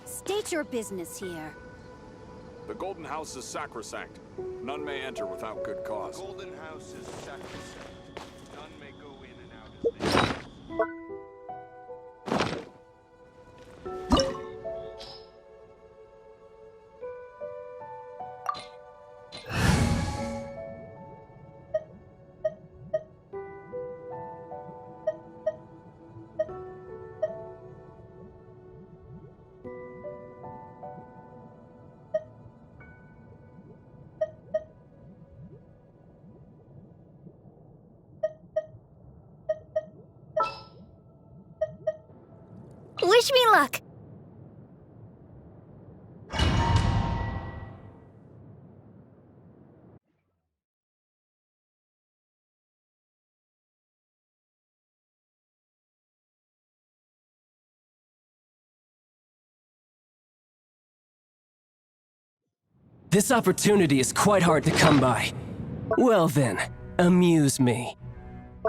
State your business here. The Golden House is sacrosanct. None may enter without good cause. The Golden House is sacrosanct. None may go in and out as they Wish me luck! This opportunity is quite hard to come by. Well then, amuse me.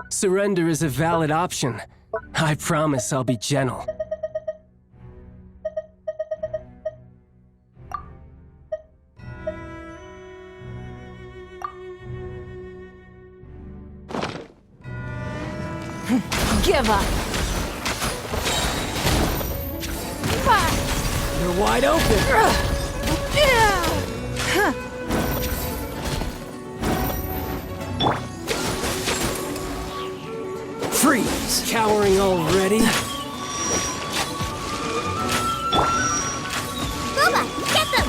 Surrender is a valid option. I promise I'll be gentle. Give up! You're wide open! Freeze! Cowering already? Boba, get them!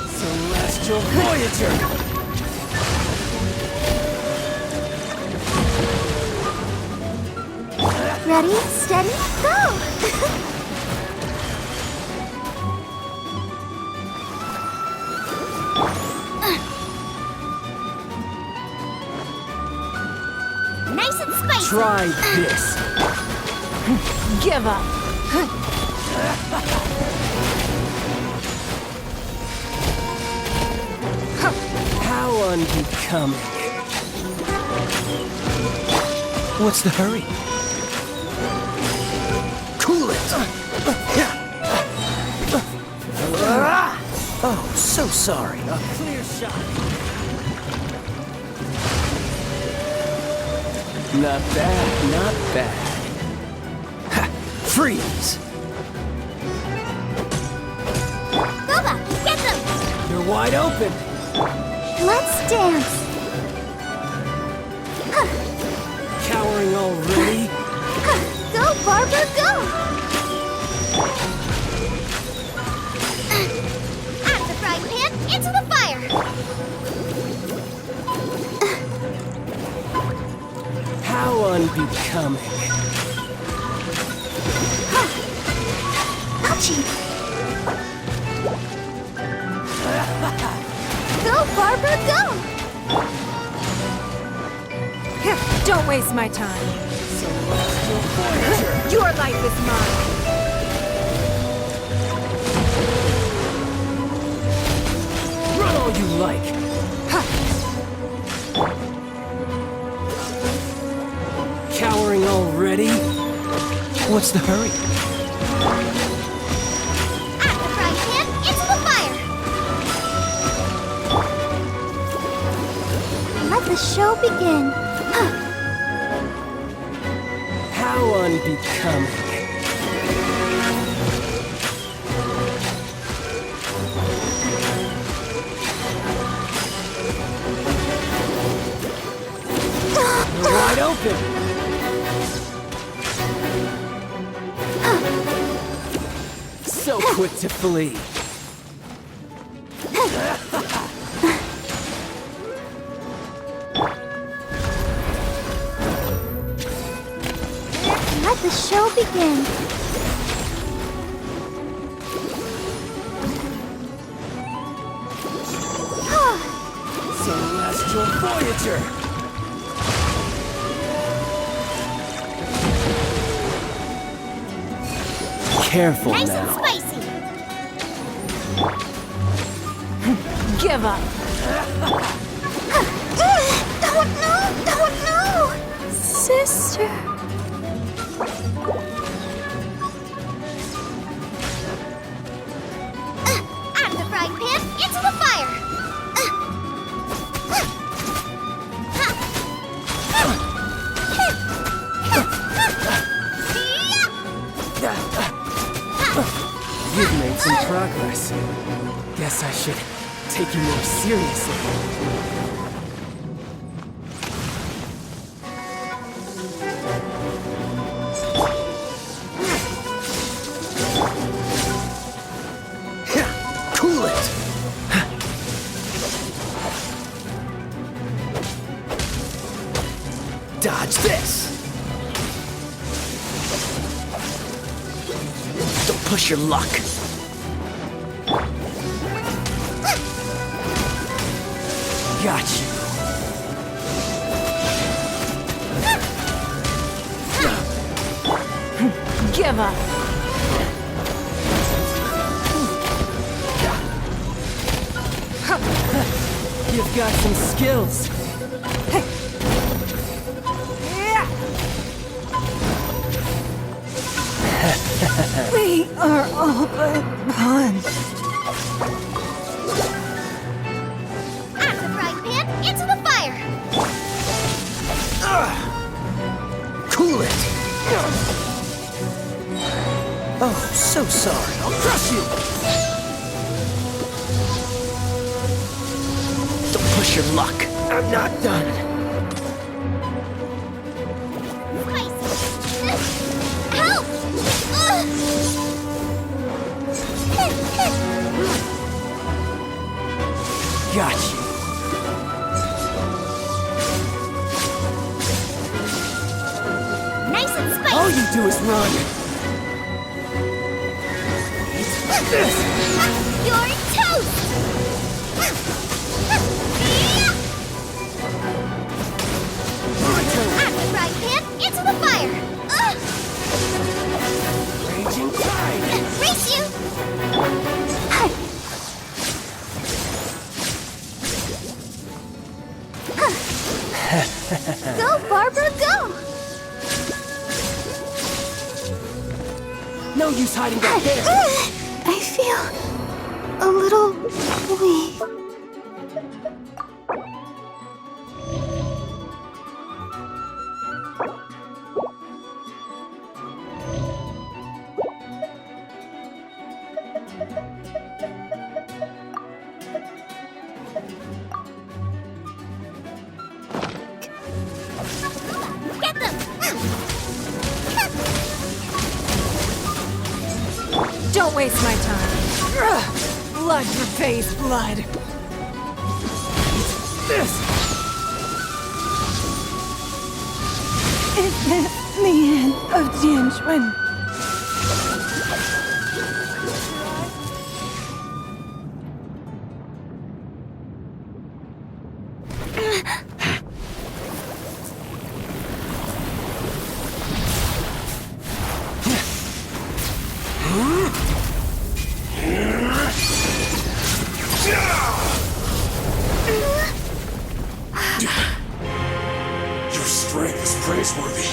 Celestial Voyager! Ready, steady, go! Nice and spicy! Try this! Give up! How unbecoming. What's the hurry? Cool it! Oh, so sorry. A clear shot. Not bad, not bad. Ha! Freeze! Boba, get them! You're wide open! Let's dance! Cowering already? Go, Barber, go! Out of the frying pan, into the fire! How unbecoming. Ouchie! Go, Barber, go! Don't waste my time. Your life is mine. Run all you like. Cowering already? What's the hurry? Out of the frying pan, into the fire! Let the show begin. How unbecoming. You're wide open. So quick to flee. Let the show begin. So Celestial Voyager! Careful Nice now. and spicy. Give up. Don't know. Sister. Out of the frying pan, into the fire. You've made some progress. Guess I should take you more seriously. Cool it! Dodge this! Don't push your luck. Got you. Give up. You've got some skills. We are all but punched. Out of the frying pan, into the fire. Cool it! Oh, so sorry. I'll crush you! Don't push your luck. I'm not done. Spicy. Help! Got you. Nice and spicy. All you do is run. This. You're toast! My turn. Out of the frying pan, into the fire! Raging tide. Race you! Go, Barbara, go! No use hiding back there. I feel a little weak. Get them! Don't waste my time. Blood for face blood. This. Is this the end of Genshin? Your strength is praiseworthy.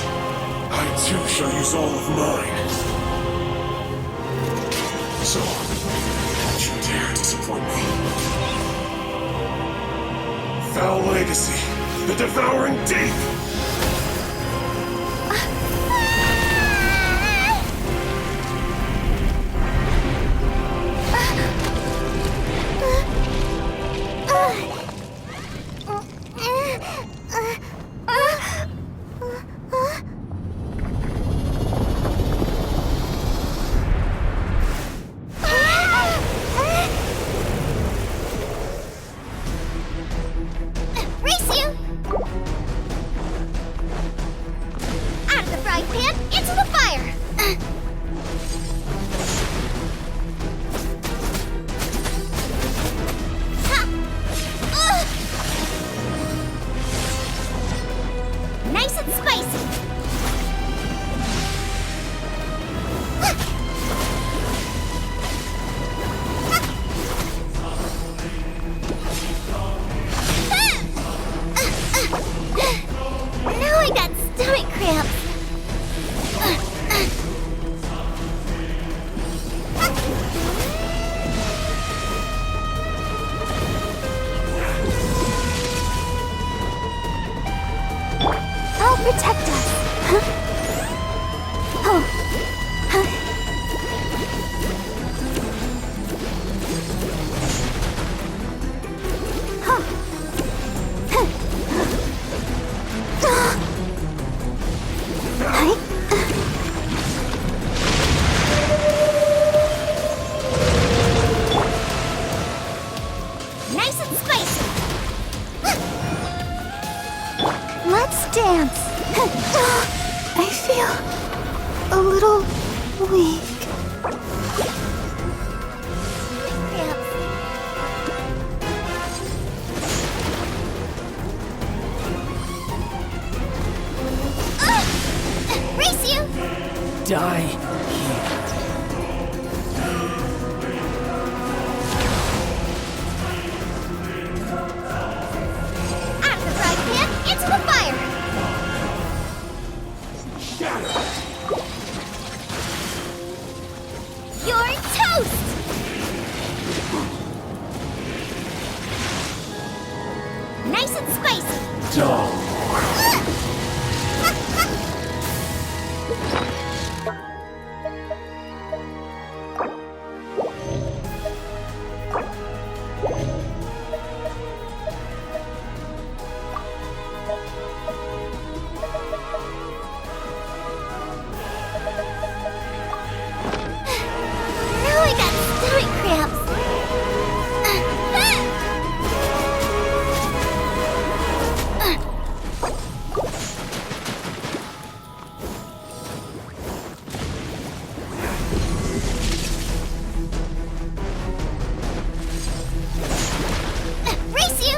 I too shall use all of mine. So, don't you dare disappoint me. Foul legacy, the devouring deep! Race you! protect us. Huh? Oh. Huh? Huh. Huh. Hi. Nice and spicy. Let's dance. I feel a little weak. Race you! Die here. Out of the frying pan, into the fire! You're toast! Nice and spicy! Dull. Now I got stomach cramps! Race you!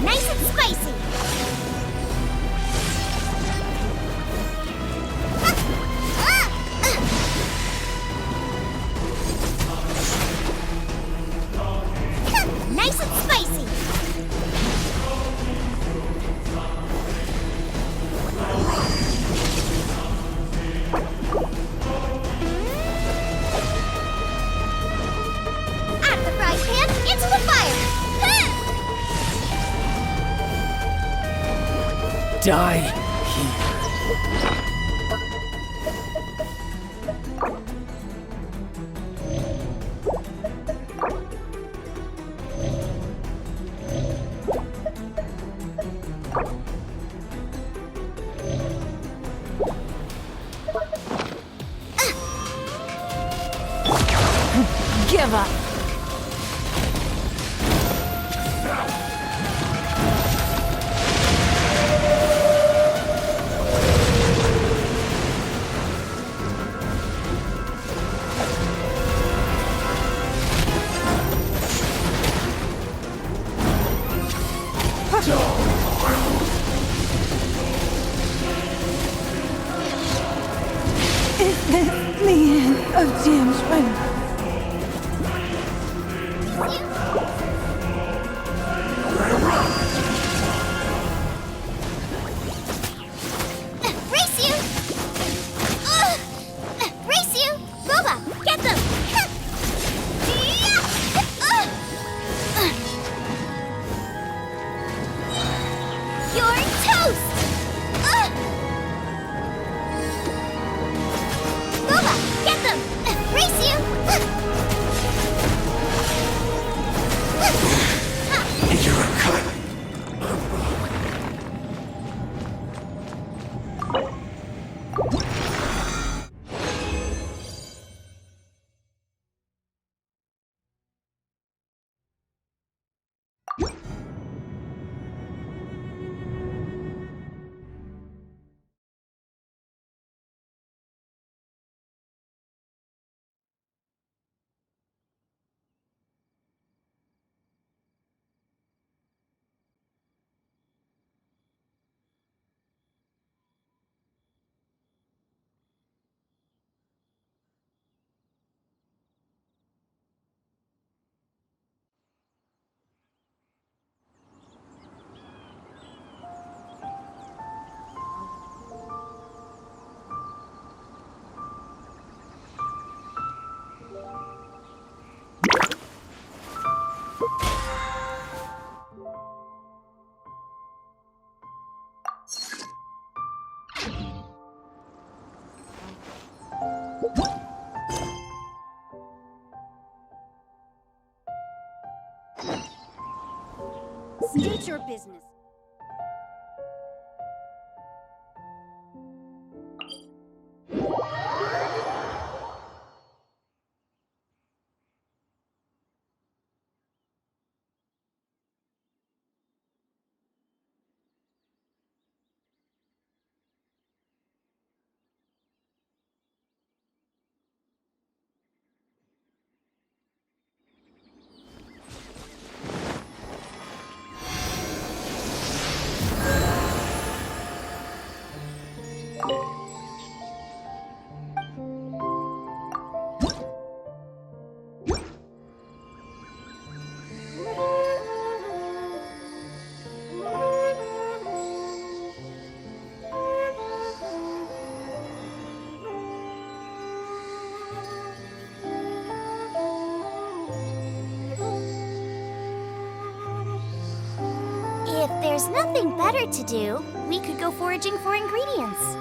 Nice and spicy! Nice and spicy! Out of the frying pan, into the fire! Die here. Give up. Is this the end of James Winter? Race you! Race you! Boba, get them! You're toast! Boba, get them! Race you! your business. If there's nothing better to do, we could go foraging for ingredients.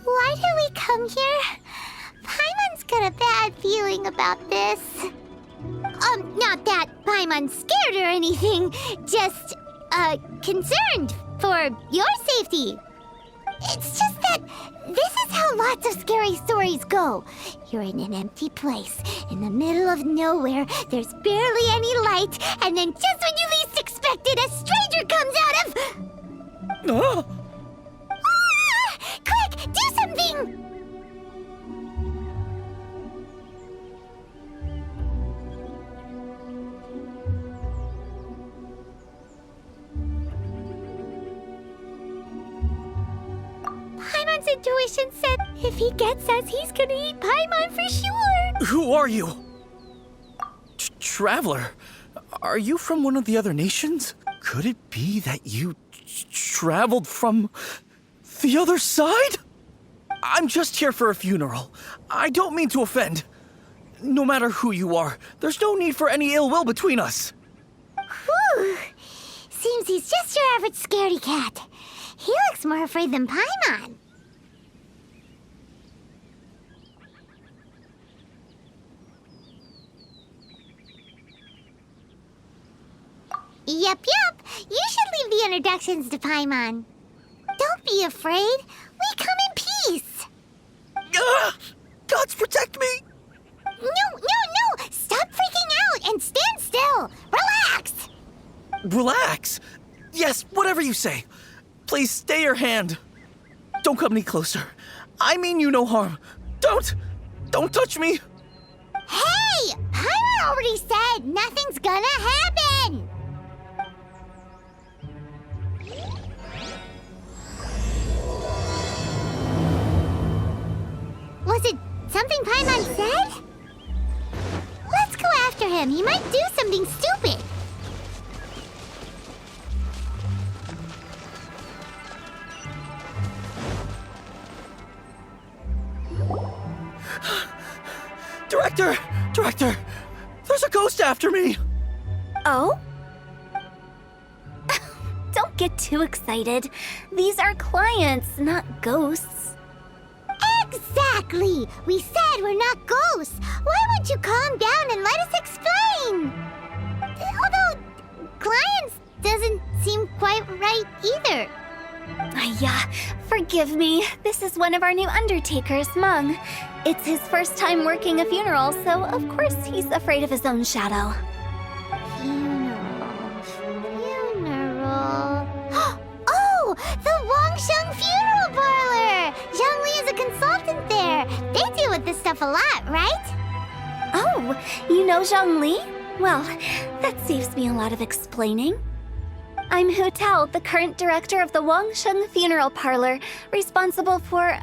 Why did we come here? Paimon's got a bad feeling about this. Not that Paimon's scared or anything, just, concerned for your safety. It's just that this is how lots of scary stories go. You're in an empty place, in the middle of nowhere, there's barely any light, and then just when you least expect it, a stranger comes out of... Ah! Quick, do something! Paimon's intuition said if he gets us, he's gonna eat Paimon for sure. Who are you? Traveler, are you from one of the other nations? Could it be that you traveled from the other side? I'm just here for a funeral. I don't mean to offend. No matter who you are, there's no need for any ill will between us. Whew. Seems he's just your average scaredy cat. He looks more afraid than Paimon. Yep. You should leave the introductions to Paimon. Don't be afraid. We come in peace. Gods protect me! No! Stop freaking out and stand still. Relax. Relax. Yes, whatever you say. Please stay your hand. Don't come any closer. I mean you no harm. Don't touch me. Hey! Paimon already said nothing's gonna happen. Was it something Paimon said? Let's go after him. He might do something stupid. Director! There's a ghost after me! Oh? Don't get too excited. These are clients, not ghosts. Exactly! We said we're not ghosts. Why won't you calm down and let us explain? Although, clients doesn't seem quite right either. Yeah, forgive me. This is one of our new undertakers, Mung. It's his first time working a funeral, so of course he's afraid of his own shadow. Funeral. Oh! The Wangsheng Funeral Parlor! Zhongli is a consultant there. They deal with this stuff a lot, right? Oh, you know Zhongli? Well, that saves me a lot of explaining. I'm Hu Tao, the current director of the Wangsheng Funeral Parlor, responsible for,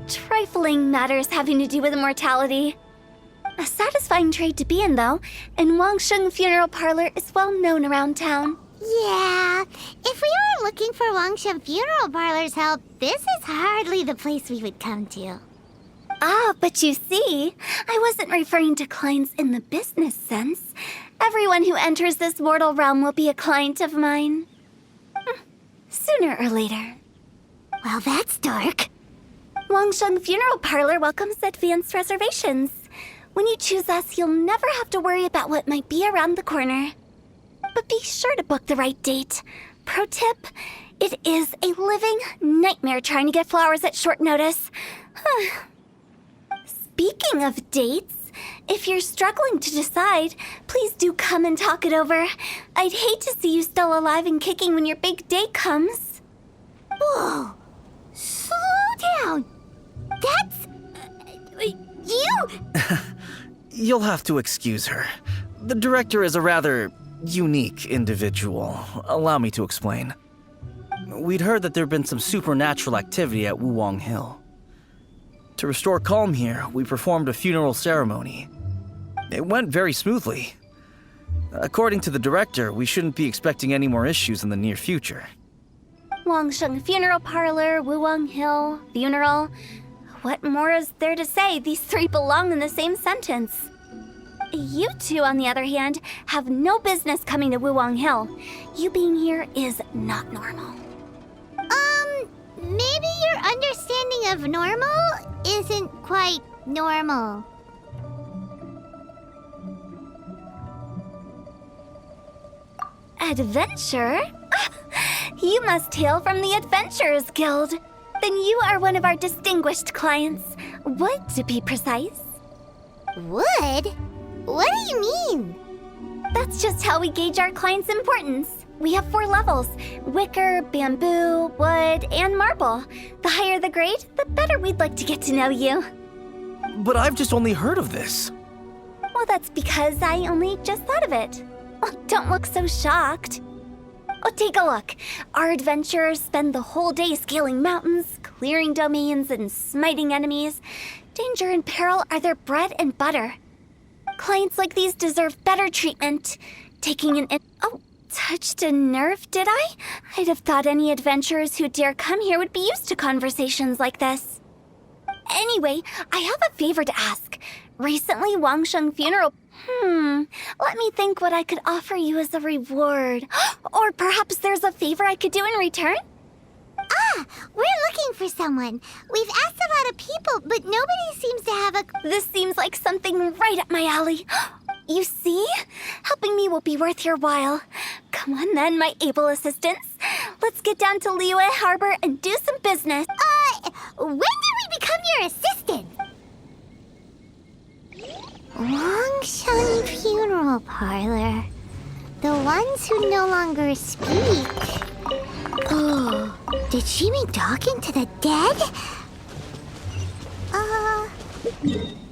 trifling matters having to do with immortality. A satisfying trade to be in, though, and Wangsheng Funeral Parlor is well known around town. Yeah, if we were looking for Wangsheng Funeral Parlor's help, this is hardly the place we would come to. Ah, but you see, I wasn't referring to clients in the business sense. Everyone who enters this mortal realm will be a client of mine. Sooner or later. Well, that's dark. Wangsheng Funeral Parlor welcomes advanced reservations. When you choose us, you'll never have to worry about what might be around the corner. But be sure to book the right date. Pro tip, it is a living nightmare trying to get flowers at short notice. Speaking of dates, if you're struggling to decide, please do come and talk it over. I'd hate to see you still alive and kicking when your big day comes. Whoa! Slow down! That's... you! You'll have to excuse her. The director is a rather unique individual. Allow me to explain. We'd heard that there'd been some supernatural activity at Wuwang Hill. To restore calm here, we performed a funeral ceremony. It went very smoothly. According to the director, we shouldn't be expecting any more issues in the near future. Wangsheng Funeral Parlor, Wuwang Hill, funeral. What more is there to say? These three belong in the same sentence. You two, on the other hand, have no business coming to Wuwang Hill. You being here is not normal. Maybe your understanding of normal isn't quite normal. Adventure? You must hail from the Adventurers Guild. Then you are one of our distinguished clients. Wood, to be precise. Wood? What do you mean? That's just how we gauge our clients' importance. We have 4 levels: wicker, bamboo, wood, and marble. The higher the grade, the better we'd like to get to know you. But I've just only heard of this. Well, that's because I only just thought of it. Oh, don't look so shocked. Oh, take a look. Our adventurers spend the whole day scaling mountains, clearing domains, and smiting enemies. Danger and peril are their bread and butter. Clients like these deserve better treatment. Oh, touched a nerve, did I? I'd have thought any adventurers who dare come here would be used to conversations like this. Anyway, I have a favor to ask. Recently, Wangsheng Funeral... let me think what I could offer you as a reward. Or perhaps there's a favor I could do in return? Ah, we're looking for someone. We've asked a lot of people, but nobody seems to have a... This seems like something right up my alley. You see? Helping me will be worth your while. Come on then, my able assistants. Let's get down to Liyue Harbor and do some business. When did we become your assistant? Wangsheng Funeral Parlor. The ones who no longer speak. Oh, did she mean talking to the dead?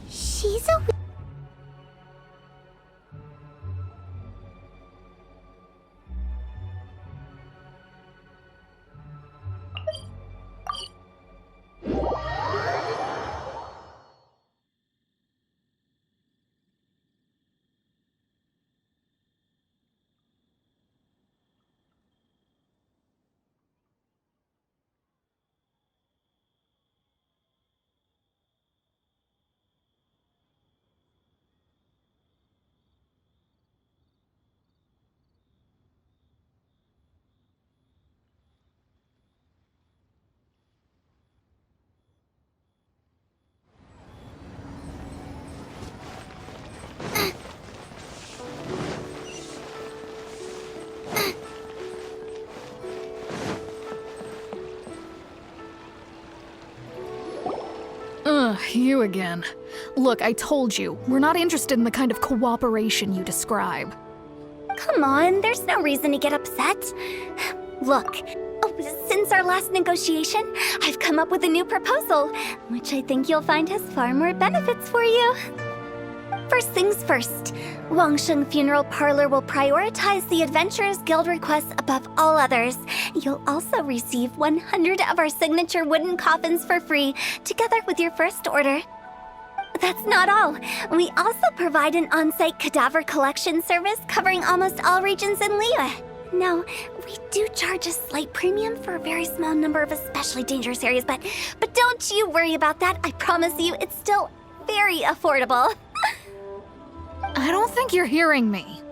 She's a... You again. Look, I told you, we're not interested in the kind of cooperation you describe. Come on, there's no reason to get upset. Look, since our last negotiation, I've come up with a new proposal, which I think you'll find has far more benefits for you. First things first, Wangsheng Funeral Parlor will prioritize the Adventurers Guild requests above all others. You'll also receive 100 of our signature wooden coffins for free, together with your first order. That's not all. We also provide an on-site cadaver collection service covering almost all regions in Liyue. Now, we do charge a slight premium for a very small number of especially dangerous areas, but don't you worry about that. I promise you, it's still very affordable. I don't think you're hearing me.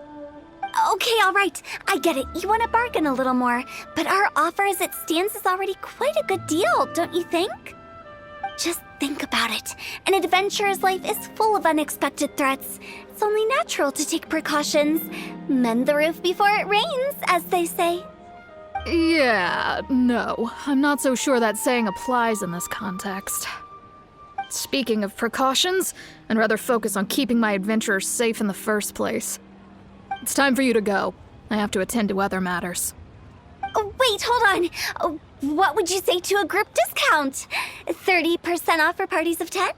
Okay, all right. I get it. You want to bargain a little more, but our offer as it stands is already quite a good deal, don't you think? Just think about it. An adventurer's life is full of unexpected threats. It's only natural to take precautions. Mend the roof before it rains, as they say. Yeah, no. I'm not so sure that saying applies in this context. Speaking of precautions, I'd rather focus on keeping my adventurers safe in the first place. It's time for you to go. I have to attend to other matters. Oh, wait, hold on. What would you say to a group discount? 30% off for parties of 10?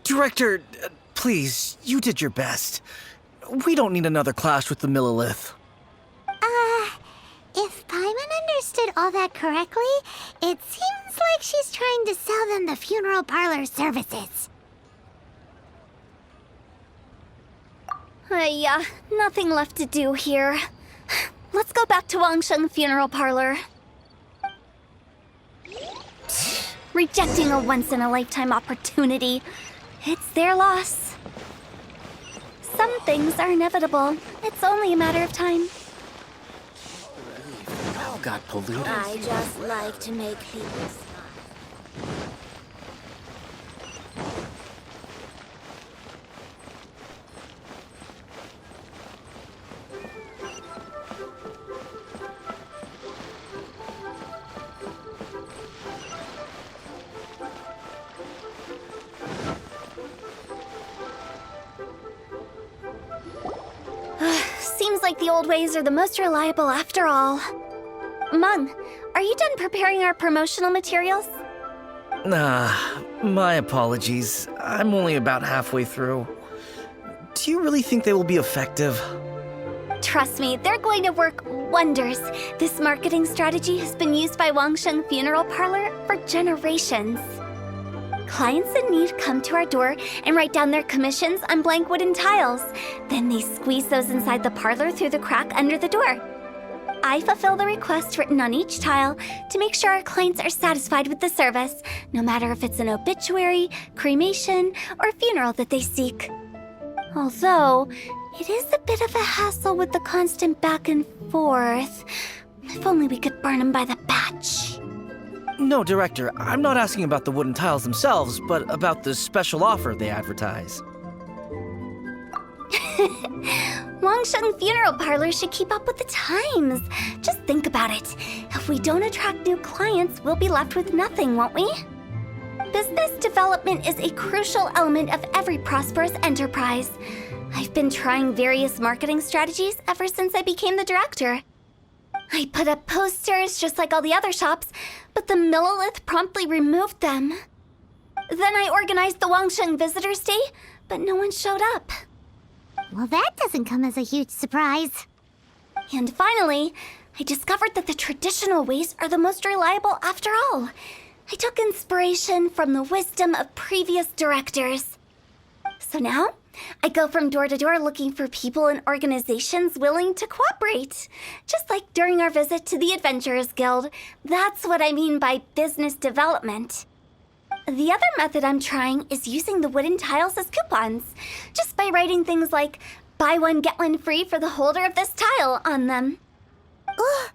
Director, please, you did your best. We don't need another clash with the Millilith. If Paimon understood all that correctly, it seems like she's trying to sell them the funeral parlor services. Yeah, nothing left to do here. Let's go back to Wangsheng Funeral Parlor. Rejecting a once-in-a-lifetime opportunity. It's their loss. Some things are inevitable. It's only a matter of time. Well got polluted. I just like to make people smile. Seems like the old ways are the most reliable after all. Mung, are you done preparing our promotional materials? My apologies. I'm only about halfway through. Do you really think they will be effective? Trust me, they're going to work wonders. This marketing strategy has been used by Wangsheng Funeral Parlor for generations. Clients in need come to our door and write down their commissions on blank wooden tiles. Then they squeeze those inside the parlor through the crack under the door. I fulfill the request written on each tile to make sure our clients are satisfied with the service, no matter if it's an obituary, cremation, or funeral that they seek. Although, it is a bit of a hassle with the constant back and forth. If only we could burn them by the batch. No, Director, I'm not asking about the wooden tiles themselves, but about the special offer they advertise. Wangsheng Funeral Parlor should keep up with the times. Just think about it. If we don't attract new clients, we'll be left with nothing, won't we? Business development is a crucial element of every prosperous enterprise. I've been trying various marketing strategies ever since I became the director. I put up posters just like all the other shops, but the Millilith promptly removed them. Then I organized the Wangsheng Visitors Day, but no one showed up. Well, that doesn't come as a huge surprise. And finally, I discovered that the traditional ways are the most reliable after all. I took inspiration from the wisdom of previous directors. So now, I go from door to door looking for people and organizations willing to cooperate. Just like during our visit to the Adventurers Guild. That's what I mean by business development. The other method I'm trying is using the wooden tiles as coupons, just by writing things like, buy one, get one free for the holder of this tile on them. What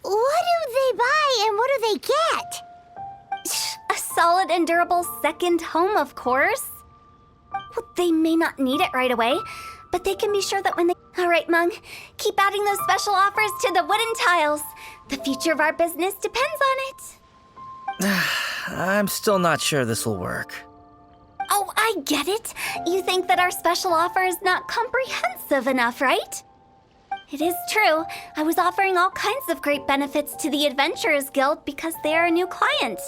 do they buy and what do they get? A solid and durable second home, of course. Well, they may not need it right away, but they can be sure that when they... All right, Mung, keep adding those special offers to the wooden tiles. The future of our business depends on it. I'm still not sure this will work. Oh, I get it. You think that our special offer is not comprehensive enough, right? It is true. I was offering all kinds of great benefits to the Adventurers Guild because they are a new client.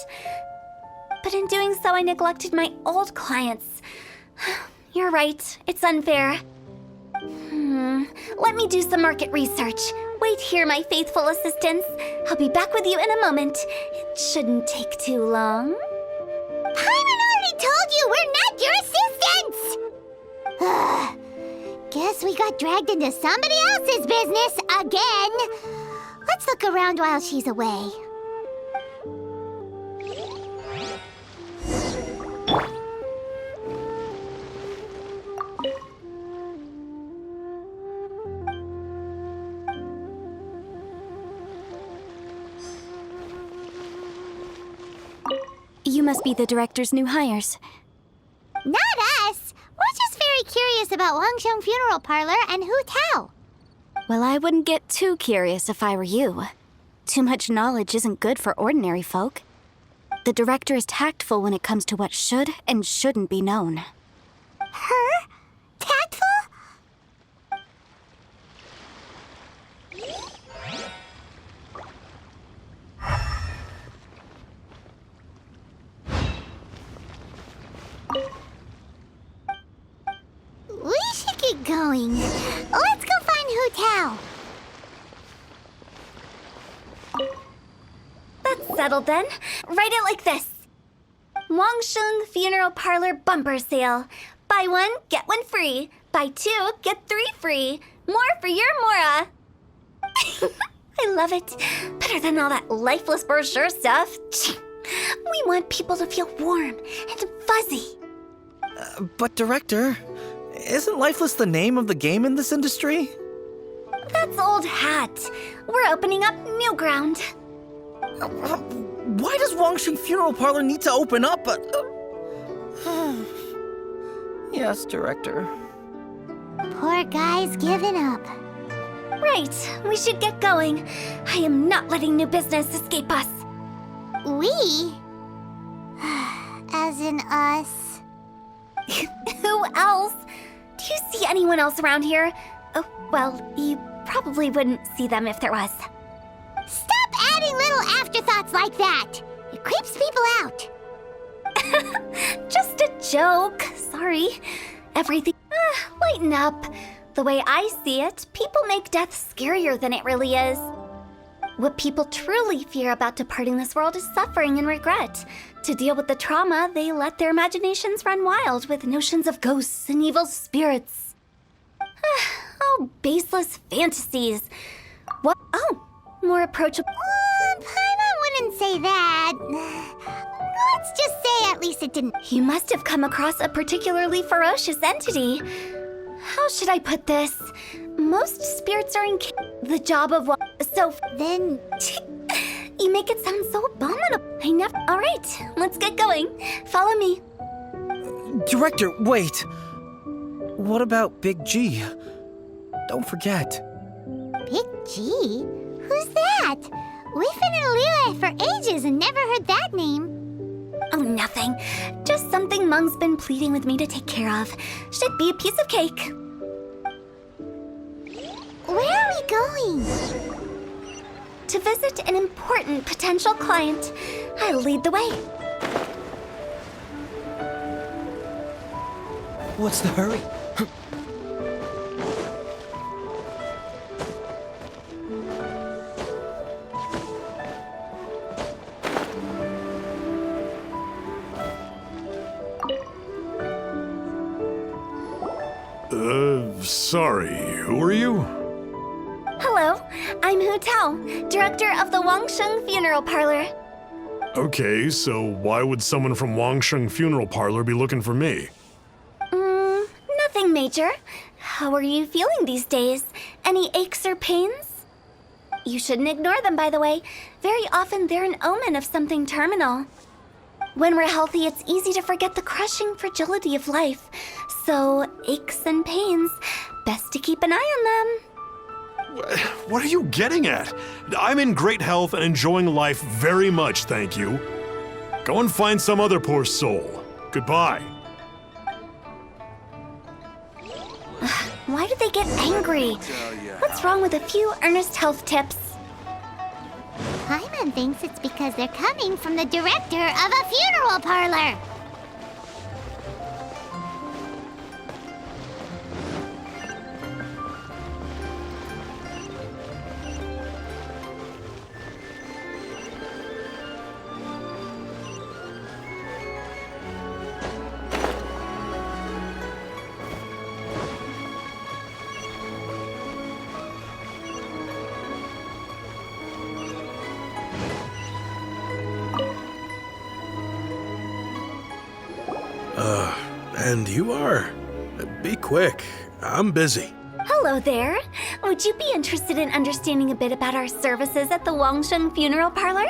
But in doing so, I neglected my old clients. You're right. It's unfair. Let me do some market research. Wait here, my faithful assistants. I'll be back with you in a moment. It shouldn't take too long. Paimon already told you we're not your assistants! Guess we got dragged into somebody else's business again. Let's look around while she's away. You must be the director's new hires. Not us! We're just very curious about Wangsheng Funeral Parlor and Hu Tao. Well, I wouldn't get too curious if I were you. Too much knowledge isn't good for ordinary folk. The director is tactful when it comes to what should and shouldn't be known. Her? Tactful? We should get going. Let's go find Hu Tao. That's settled then. Write it like this. Wangsheng Funeral Parlor Bumper Sale. Buy one, get one free. Buy two, get three free. More for your Mora. I love it. Better than all that lifeless brochure stuff. We want people to feel warm and fuzzy. But Director, isn't Lifeless the name of the game in this industry? That's old hat. We're opening up new ground. Why does Wangsheng Funeral Parlor need to open up? Yes, Director. Poor guy's given up. Right, we should get going. I am not letting new business escape us. We? As in us. Who else? Do you see anyone else around here? Oh, well, you probably wouldn't see them if there was. Stop adding little afterthoughts like that! It creeps people out. Just a joke. Sorry. Everything... lighten up. The way I see it, people make death scarier than it really is. What people truly fear about departing this world is suffering and regret. To deal with the trauma, they let their imaginations run wild with notions of ghosts and evil spirits. Oh, baseless fantasies. What? Oh, more approachable. Paimon wouldn't say that. Let's just say at least it didn't. You must have come across a particularly ferocious entity. How should I put this? Most spirits are the job of one. So Then you make it sound so abominable. I never. All right, let's get going. Follow me. Director, wait! What about Big G? Don't forget. Big G? Who's that? We've been in Liyue for ages and never heard that name. Oh, nothing. Just something Mung's been pleading with me to take care of. Should be a piece of cake. Where are we going? To visit an important potential client. I'll lead the way. What's the hurry? Sorry, who are you? Hello, I'm Hu Tao, director of the Wangsheng Funeral Parlor. Okay, so why would someone from Wangsheng Funeral Parlor be looking for me? Nothing major. How are you feeling these days? Any aches or pains? You shouldn't ignore them, by the way. Very often they're an omen of something terminal. When we're healthy, it's easy to forget the crushing fragility of life. So, aches and pains, best to keep an eye on them. What are you getting at? I'm in great health and enjoying life very much, thank you. Go and find some other poor soul. Goodbye. Why do they get angry? What's wrong with a few earnest health tips? Paimon thinks it's because they're coming from the director of a funeral parlor. And you are? Be quick. I'm busy. Hello there. Would you be interested in understanding a bit about our services at the Wangsheng Funeral Parlor?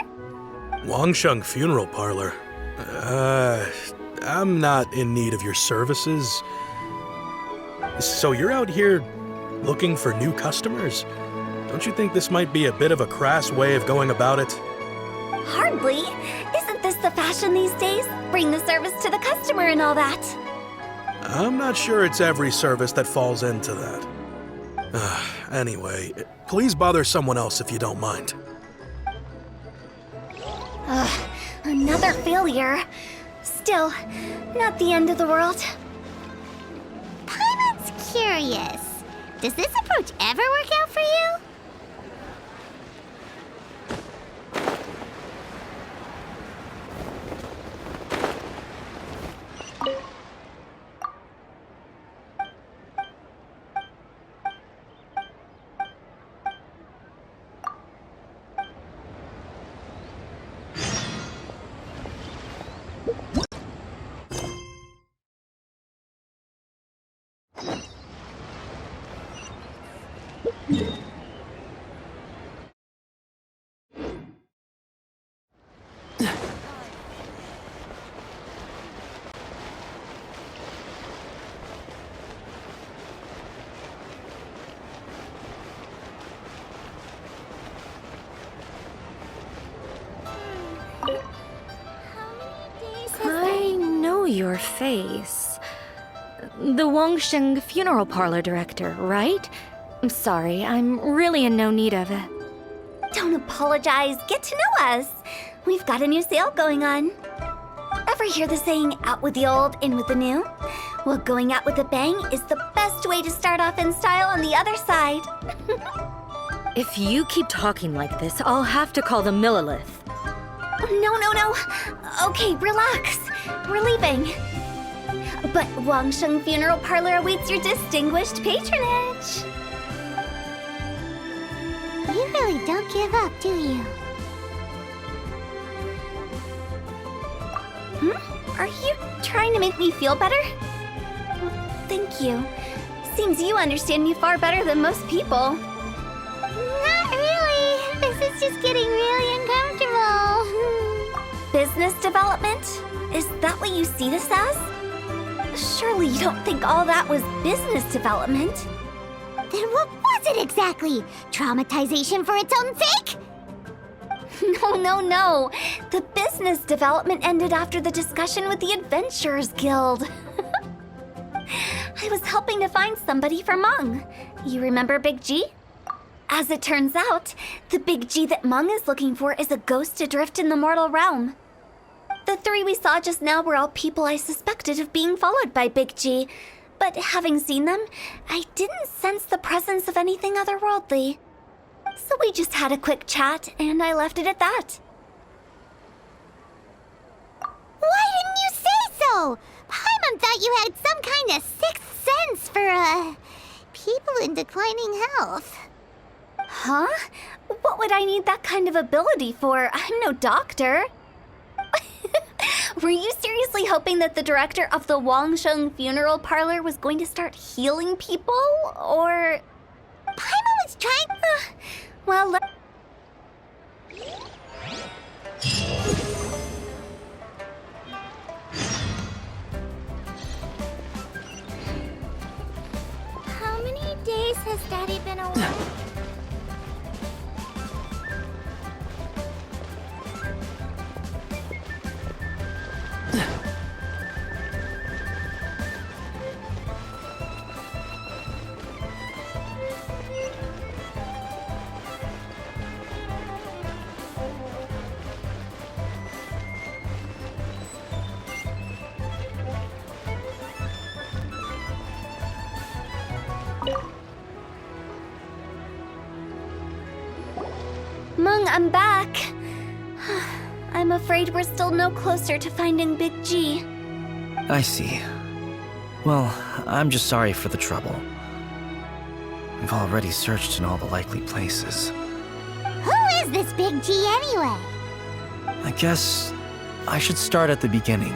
Wangsheng Funeral Parlor? I'm not in need of your services. So you're out here looking for new customers? Don't you think this might be a bit of a crass way of going about it? Hardly. Isn't this the fashion these days? Bring the service to the customer and all that. I'm not sure it's every service that falls into that. Anyway, please bother someone else if you don't mind. Another failure. Still, not the end of the world. Paimon's curious. Does this approach ever work out for you? I know your face. The Wangsheng Funeral Parlor director, right? I'm sorry, I'm really in no need of it. Don't apologize. Get to know us. We've got a new sale going on. Ever hear the saying, out with the old, in with the new? Well, going out with a bang is the best way to start off in style on the other side. If you keep talking like this, I'll have to call the Millilith. No. Okay, relax. We're leaving. But Wangsheng Funeral Parlor awaits your distinguished patronage. You really don't give up, do you? Are you trying to make me feel better? Well, thank you. Seems you understand me far better than most people. Not really. This is just getting really uncomfortable. Business development? Is that what you see this as? Surely you don't think all that was business development? Then what was it exactly? Traumatization for its own sake? No. The business development ended after the discussion with the Adventurers Guild. I was helping to find somebody for Mung. You remember Big G? As it turns out, the Big G that Mung is looking for is a ghost adrift in the mortal realm. The three we saw just now were all people I suspected of being followed by Big G, but having seen them, I didn't sense the presence of anything otherworldly. So we just had a quick chat, and I left it at that. Why didn't you say so? Paimon thought you had some kind of sixth sense for, people in declining health. Huh? What would I need that kind of ability for? I'm no doctor. Were you seriously hoping that the director of the Wangsheng Funeral Parlor was going to start healing people, or... Paimon was trying... Well, How many days has Daddy been away? Mung, I'm back. I'm afraid we're still no closer to finding Big G. I see. Well, I'm just sorry for the trouble. We've already searched in all the likely places. Who is this Big G anyway? I guess I should start at the beginning.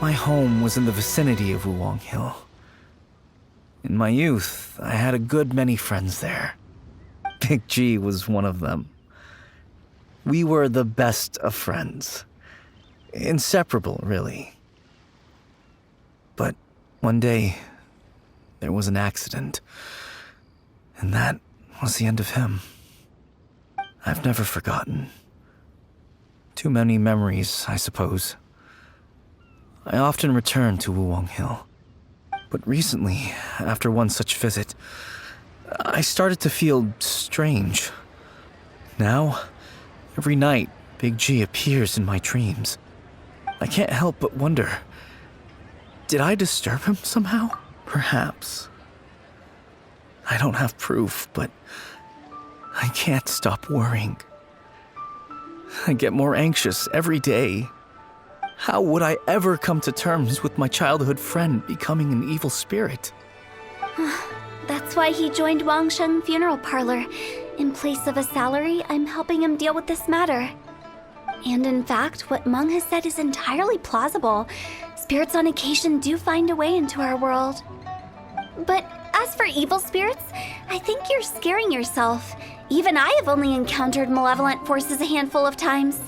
My home was in the vicinity of Wuwang Hill. In my youth, I had a good many friends there. Big G was one of them. We were the best of friends. Inseparable, really. But one day, there was an accident. And that was the end of him. I've never forgotten. Too many memories, I suppose. I often return to Wuwang Hill. But recently, after one such visit, I started to feel strange. Now, every night, Big G appears in my dreams. I can't help but wonder, did I disturb him somehow? Perhaps. I don't have proof, but I can't stop worrying. I get more anxious every day. How would I ever come to terms with my childhood friend becoming an evil spirit? That's why he joined Wangsheng Funeral Parlor. In place of a salary, I'm helping him deal with this matter. And in fact, what Mung has said is entirely plausible. Spirits on occasion do find a way into our world. But as for evil spirits, I think you're scaring yourself. Even I have only encountered malevolent forces a handful of times.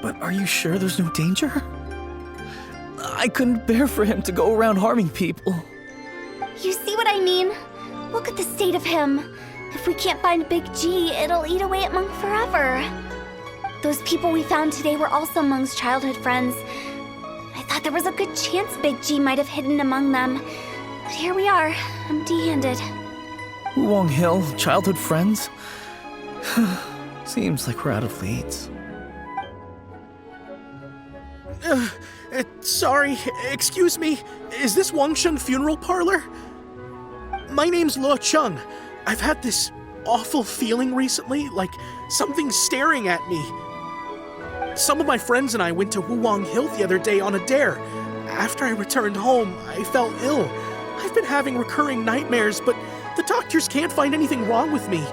But are you sure there's no danger? I couldn't bear for him to go around harming people. You see what I mean? Look at the state of him. If we can't find Big G, it'll eat away at Mung forever. Those people we found today were also Mung's childhood friends. I thought there was a good chance Big G might have hidden among them. But here we are, empty-handed. Wuwang Hill, childhood friends? Seems like we're out of leads. Sorry, excuse me. Is this Wangsheng Funeral Parlor? My name's Luo Chung. I've had this awful feeling recently, like something's staring at me. Some of my friends and I went to Wuwang Hill the other day on a dare. After I returned home, I felt ill. I've been having recurring nightmares, but The doctors can't find anything wrong with me.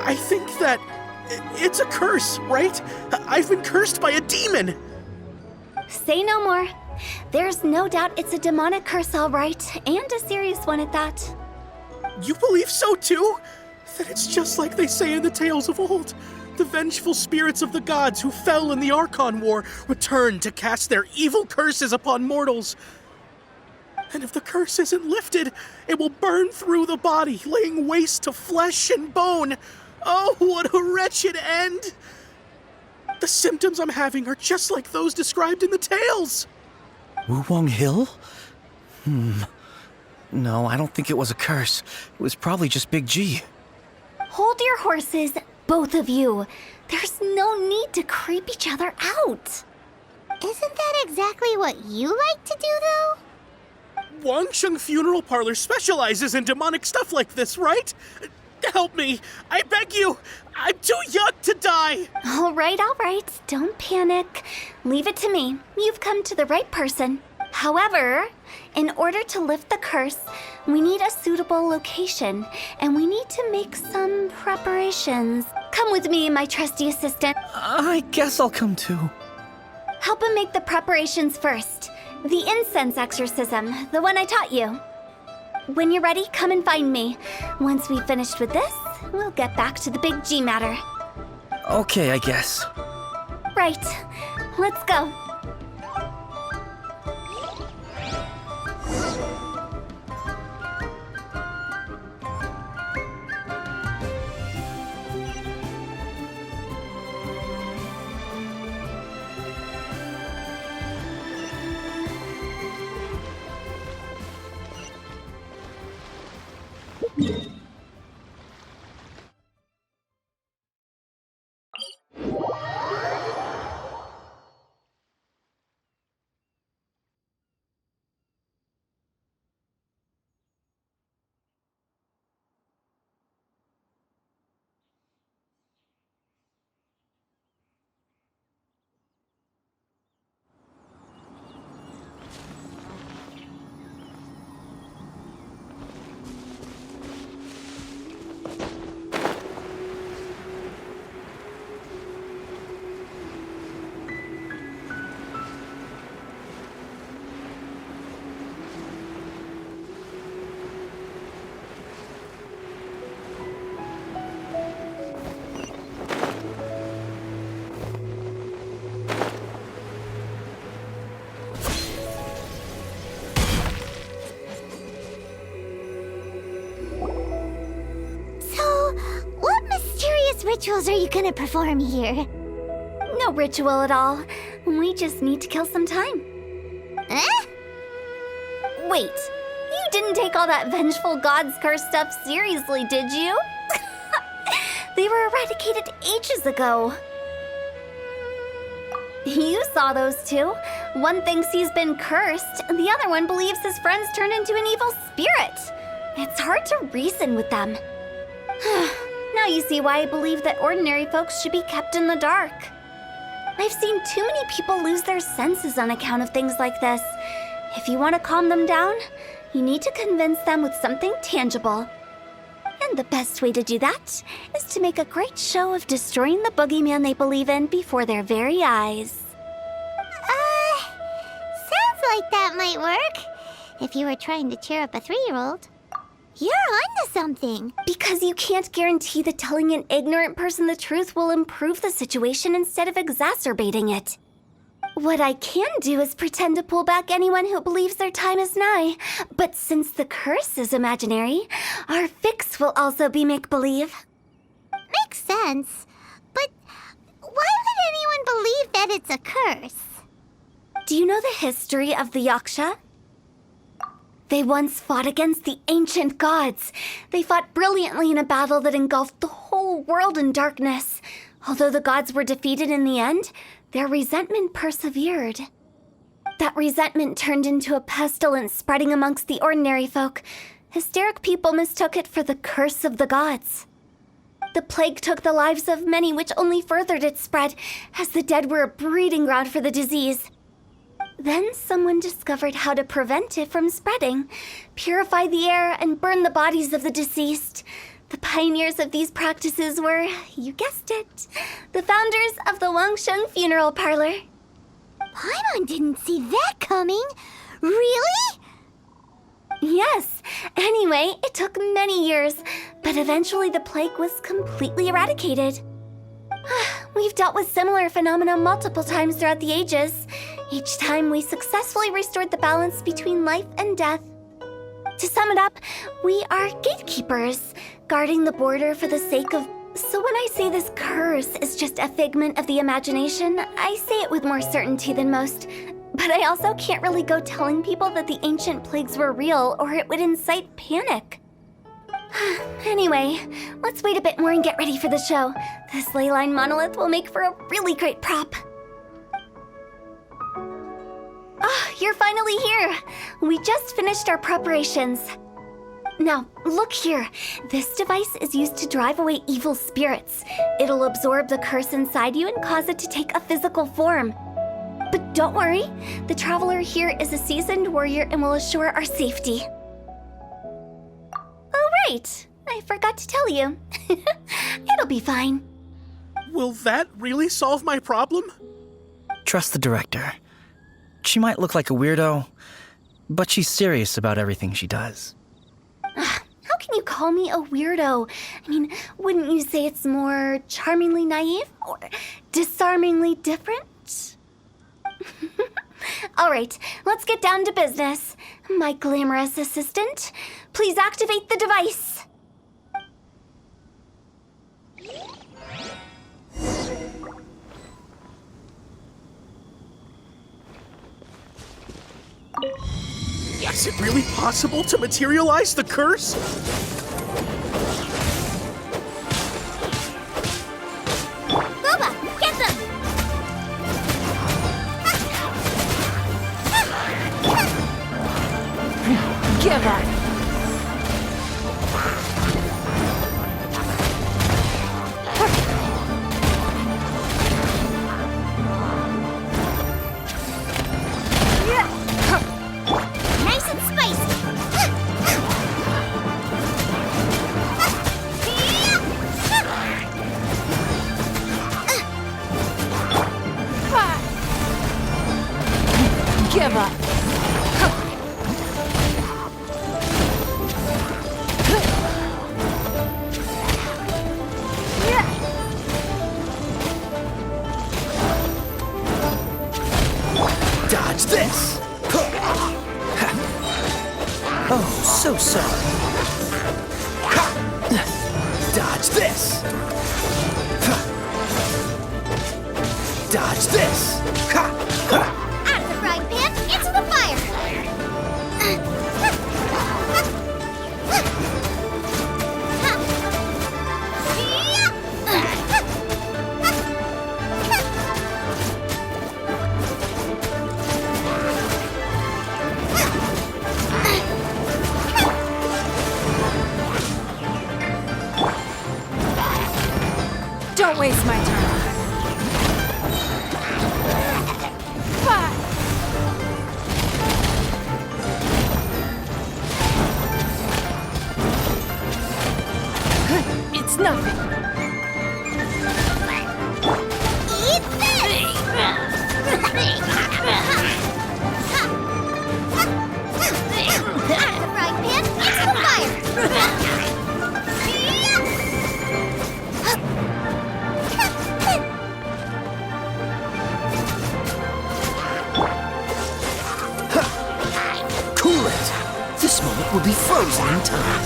I think that it's a curse, right? I've been cursed by a demon. Say no more. There's no doubt it's a demonic curse, all right, and a serious one at that. You believe so too? That it's just like they say in the tales of old. The vengeful spirits of the gods who fell in the Archon War return to cast their evil curses upon mortals. And if the curse isn't lifted, it will burn through the body, laying waste to flesh and bone. Oh, what a wretched end! The symptoms I'm having are just like those described in the tales. Wuwang Hill? No, I don't think it was a curse. It was probably just Big G. Hold your horses, both of you. There's no need to creep each other out. Isn't that exactly what you like to do, though? Wangsheng Funeral Parlor specializes in demonic stuff like this, right? Help me! I beg you! I'm too young to die! All right. Don't panic. Leave it to me. You've come to the right person. However, in order to lift the curse, we need a suitable location, and we need to make some preparations. Come with me, my trusty assistant. I guess I'll come too. Help him make the preparations first. The incense exorcism, the one I taught you. When you're ready, come and find me. Once we've finished with this, we'll get back to the Big G matter. Okay, I guess. Right. Let's go. Rituals are you gonna perform here? No ritual at all. We just need to kill some time. Eh? Wait, you didn't take all that vengeful God's curse stuff seriously, did you? They were eradicated ages ago. You saw those two. One thinks he's been cursed, and the other one believes his friends turned into an evil spirit. It's hard to reason with them. Now you see why I believe that ordinary folks should be kept in the dark. I've seen too many people lose their senses on account of things like this. If you want to calm them down, you need to convince them with something tangible. And the best way to do that is to make a great show of destroying the boogeyman they believe in before their very eyes. Sounds like that might work. If you were trying to cheer up a 3-year-old. You're onto something. Because you can't guarantee that telling an ignorant person the truth will improve the situation instead of exacerbating it. What I can do is pretend to pull back anyone who believes their time is nigh. But since the curse is imaginary, our fix will also be make-believe. Makes sense. But why would anyone believe that it's a curse? Do you know the history of the Yaksha? They once fought against the ancient gods. They fought brilliantly in a battle that engulfed the whole world in darkness. Although the gods were defeated in the end, their resentment persevered. That resentment turned into a pestilence spreading amongst the ordinary folk. Hysteric people mistook it for the curse of the gods. The plague took the lives of many, which only furthered its spread, as the dead were a breeding ground for the disease. Then someone discovered how to prevent it from spreading, purify the air, and burn the bodies of the deceased. The pioneers of these practices were, you guessed it, the founders of the Wangsheng Funeral Parlor. Paimon didn't see that coming. Really? Yes. Anyway, it took many years, but eventually the plague was completely eradicated. We've dealt with similar phenomena multiple times throughout the ages. Each time we successfully restored the balance between life and death. To sum it up, we are gatekeepers, guarding the border for the sake of... So when I say this curse is just a figment of the imagination, I say it with more certainty than most. But I also can't really go telling people that the ancient plagues were real, or it would incite panic. Anyway, let's wait a bit more and get ready for the show. This leyline monolith will make for a really great prop. Ah, you're finally here! We just finished our preparations. Now, look here. This device is used to drive away evil spirits. It'll absorb the curse inside you and cause it to take a physical form. But don't worry, the traveler here is a seasoned warrior and will assure our safety. Oh, right. I forgot to tell you. It'll be fine. Will that really solve my problem? Trust the director. She might look like a weirdo, but she's serious about everything she does. How can you call me a weirdo? I mean, wouldn't you say it's more charmingly naive or disarmingly different? All right, let's get down to business. My glamorous assistant, please activate the device. Is it really possible to materialize the curse? Booba, get them! Give up. Nice and spicy! Give up. Dodge this! Oh, so sorry. Dodge this! Dodge this! Out of the frying pan, into the fire! Don't waste my time. It's nothing. Eat this! Out of the frying pan, into the fire! Cool it! This moment will be frozen in time.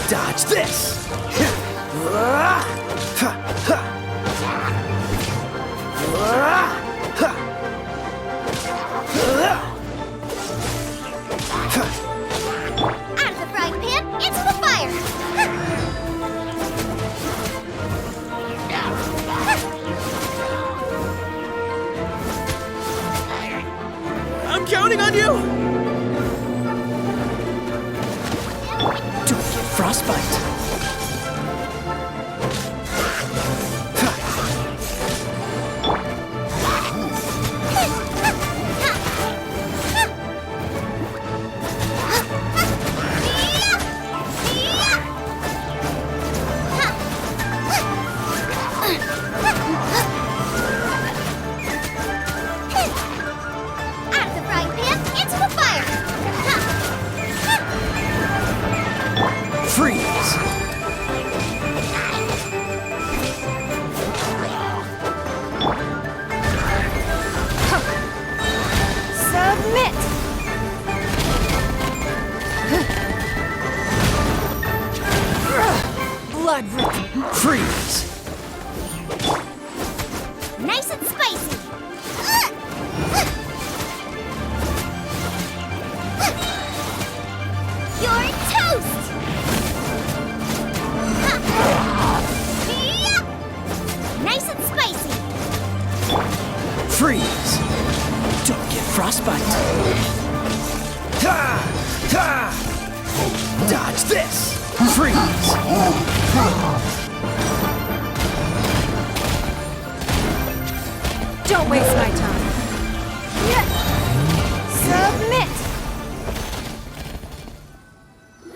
Dodge this! Out of the frying pan, into the fire! I'm counting on you! Don't get frostbite. blood. Freeze! Nice and spicy. You're toast. Nice and spicy. Freeze! Don't get frostbite. Ha! Ha! Dodge this! Freeze! Don't waste my time. Submit!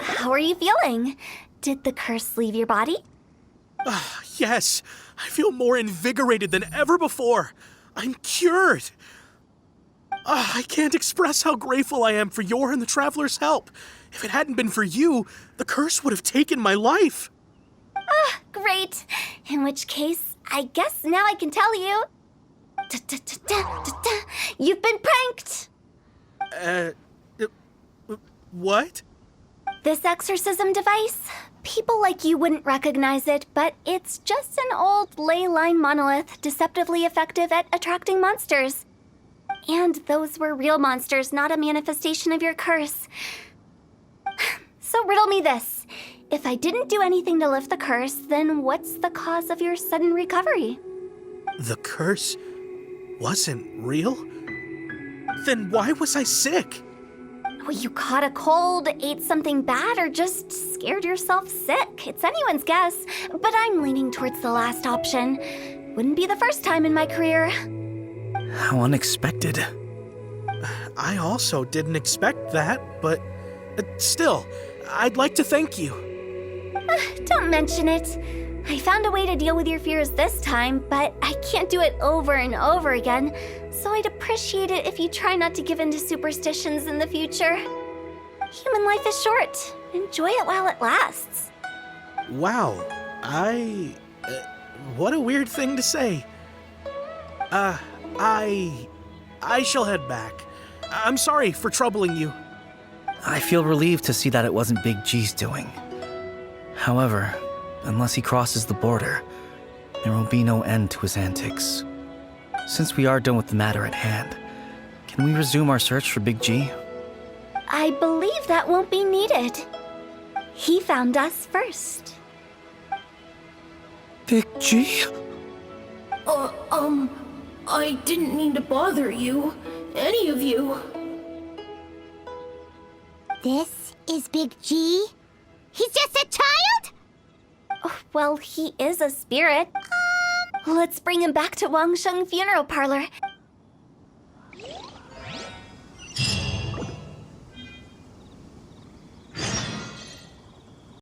How are you feeling? Did the curse leave your body? Yes, I feel more invigorated than ever before. I'm cured. I can't express how grateful I am for your and the Traveler's help. If it hadn't been for you, the curse would have taken my life. Great. In which case, I guess now I can tell you. You've been pranked! What? This exorcism device, people like you wouldn't recognize it, but it's just an old ley line monolith deceptively effective at attracting monsters. And those were real monsters, not a manifestation of your curse. So riddle me this. If I didn't do anything to lift the curse, then what's the cause of your sudden recovery? The curse wasn't real? Then why was I sick? Well, you caught a cold, ate something bad, or just scared yourself sick. It's anyone's guess, but I'm leaning towards the last option. Wouldn't be the first time in my career. How unexpected. I also didn't expect that, but still, I'd like to thank you. Don't mention it. I found a way to deal with your fears this time, but I can't do it over and over again, so I'd appreciate it if you try not to give in to superstitions in the future. Human life is short. Enjoy it while it lasts. Wow, what a weird thing to say. I shall head back. I'm sorry for troubling you. I feel relieved to see that it wasn't Big G's doing. However, unless he crosses the border, there will be no end to his antics. Since we are done with the matter at hand, can we resume our search for Big G? I believe that won't be needed. He found us first. Big G? I didn't mean to bother you. Any of you. This is Big G? He's just a child? Oh, well, he is a spirit. Let's bring him back to Wangsheng Funeral Parlor